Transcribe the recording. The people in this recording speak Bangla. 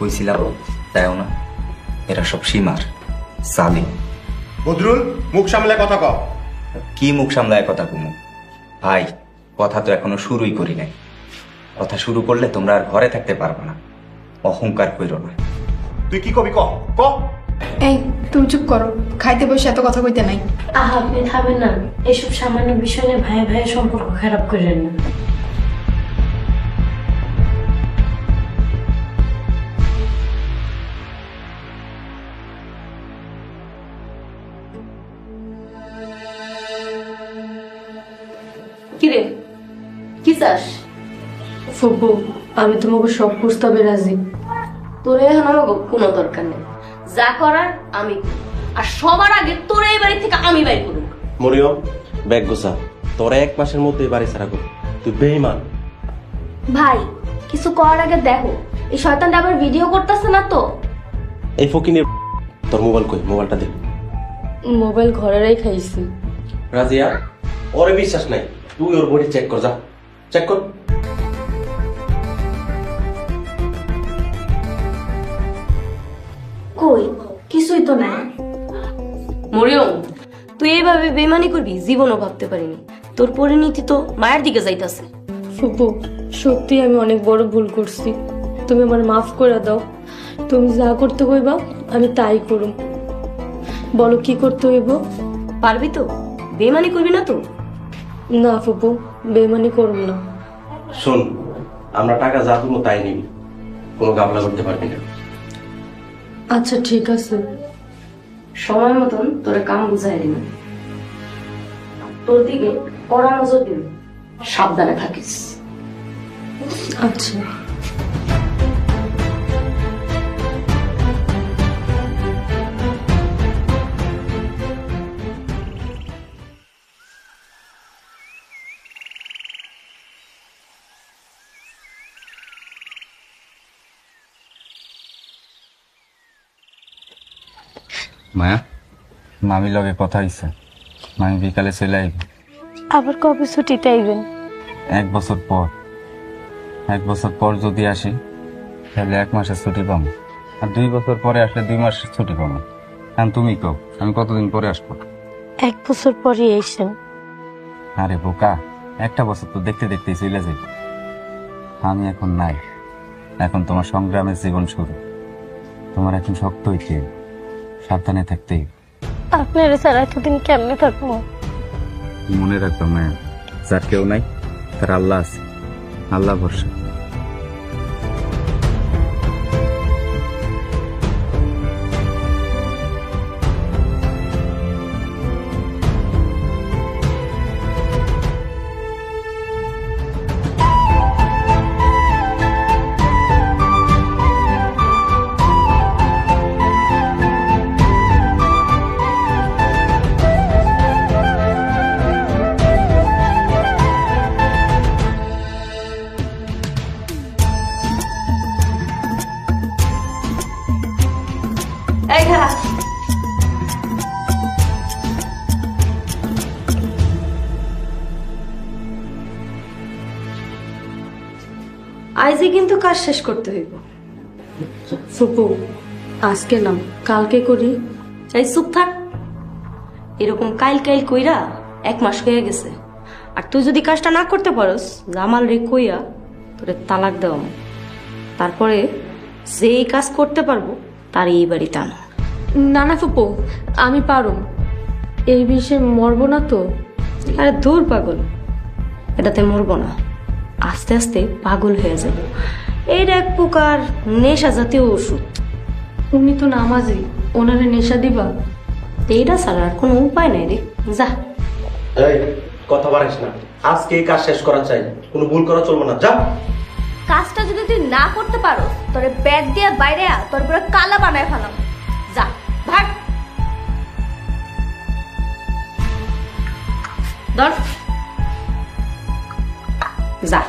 কইছিলাম তাইও না, এরা সব সীমার সালিম। বদরুল, মুখ সামলে কথা কও। কি মুখ সামলায় কথা কুমু? ভাই, কথা তো এখনো শুরুই করি নাই। কথা শুরু করলে তোমরা আর ঘরে থাকতে পারবে না। অহংকার কইরো না। তুই কি কবি ক ক। এই তুমি চুপ করো, খাইতে বসে এত কথা কইতে নাই। আহা, আপনি থামেন না। এসব সামান্য বিষয় নিয়ে ভাইয়ে ভাইয়ের সম্পর্ক খারাপ করেন না। কিরে, কি চাস? ফুবু, আমি তোমাকে সব প্রস্তাবে রাজি। তোরে এখন আমাকে কোনো দরকার নেই। যা করার আমি করব। আর সবার আগে তোরে এই বাড়ি থেকে আমি বাইর করব। মরিয়ম, ব্যাগ গোছা। তোরা 1 মাসের মধ্যে বাড়ি ছাড়া কর। তুই বেঈমান। ভাই, কিছু করার আগে দেখো এই শয়তানটা আবার ভিডিও করতেছে না তো। এই ফকিনের তোর মোবাইল কই? মোবাইলটা দে। মোবাইল ঘরেরাই খাইছি। রাজিয়া, ওরে বিশ্বাস নাই। তুই ওর বডি চেক কর, যা চেক কর। কই কিছুই তো নাই। মরিয়ম, তুই এইভাবে বেমানি করবি জীবনও ভাবতে পারিনি। তোর পরিণতি তো মায়ের দিকে যাইতাছে। ফুপু, সত্যি আমি অনেক বড় ভুল করছি। তুমি আমার মাফ করে দাও। তুমি যা করতে হইবা আমি তাই করুম। বলো কি করতে হইব? পারবি তো? বেমানি করবি না তো? না ফুপু, বেমানি করুম না। শোন, আমরা টাকা যা দেবো তাই নিবি, কোনো গামলা করতে পারবি না। আচ্ছা ঠিক আছে। সময় মতন তোরা কাম বুঝাই দিন। তোর দিকে কড়া নজর দিবি, সাবধানে থাকিস। আচ্ছা। মায়া, মামির লগে কথা হইছে, মামি বিকালে চলে আইব। আবার কবে ছুটিতে আইবেন? 1 বছর পর। 1 বছর পর যদি আসি তাহলে 1 মাসের ছুটি পাবো, আর 2 বছর পরে আসলে 2 মাসের ছুটি পাবো। এখন তুমি কও আমি কতদিন পরে আসবো? 1 বছর পরে আইসেন। আরে বোকা, 1টা বছর তো দেখতে দেখতেই চলে যাই। আমি এখন নাই, এখন তোমার সংগ্রামের জীবন শুরু। তোমার এখন শক্ত হইতে, সাবধানে থাকতেই। আপনারা স্যার এতদিন কেমনে থাকবো? মনে রাখবো মায়া, যার কেউ নাই তার আল্লাহ আছে, আল্লাহ ভরসা। এই খারা, আজই কিন্তু কাজ শেষ করতে হইব। ফুপু, আজকে না কালকে করি। এই চুপ থাক। এরকম কাইল কাইল কইরা 1 মাস হয়ে গেছে। আর তুই যদি কাজটা না করতে পারস, জামাল রে কইয়া তোরে তালাক দেওয়া। তারপরে যেই কাজ করতে পারবো তার এই বাড়িতে আনো। না না ফুপু, আমি পারুম। এই বিষয়ে মরবো না তো? আরে দূর পাগল, এটাতে মরবো না, আস্তে আস্তে পাগল হয়ে যাব। এইটা এক প্রকার নেশা জাতীয় ওষুধ। উনি তো নামাজি, ওনারে নেশা দিবা? এইটা ছাড়া আর কোনো উপায় নাই রে। যা। এই কথা বাড়াইস না, আজকে এই কাজ শেষ করা চাই, কোনো ভুল করা চলবে না। যা। কাজটা যদি তুই না করতে পারো তোরে ব্যাগ দিয়ে বাইরে আ, তোর পুরো কালা বানায় ফেলাম। যা ভাগ। ধর, যা।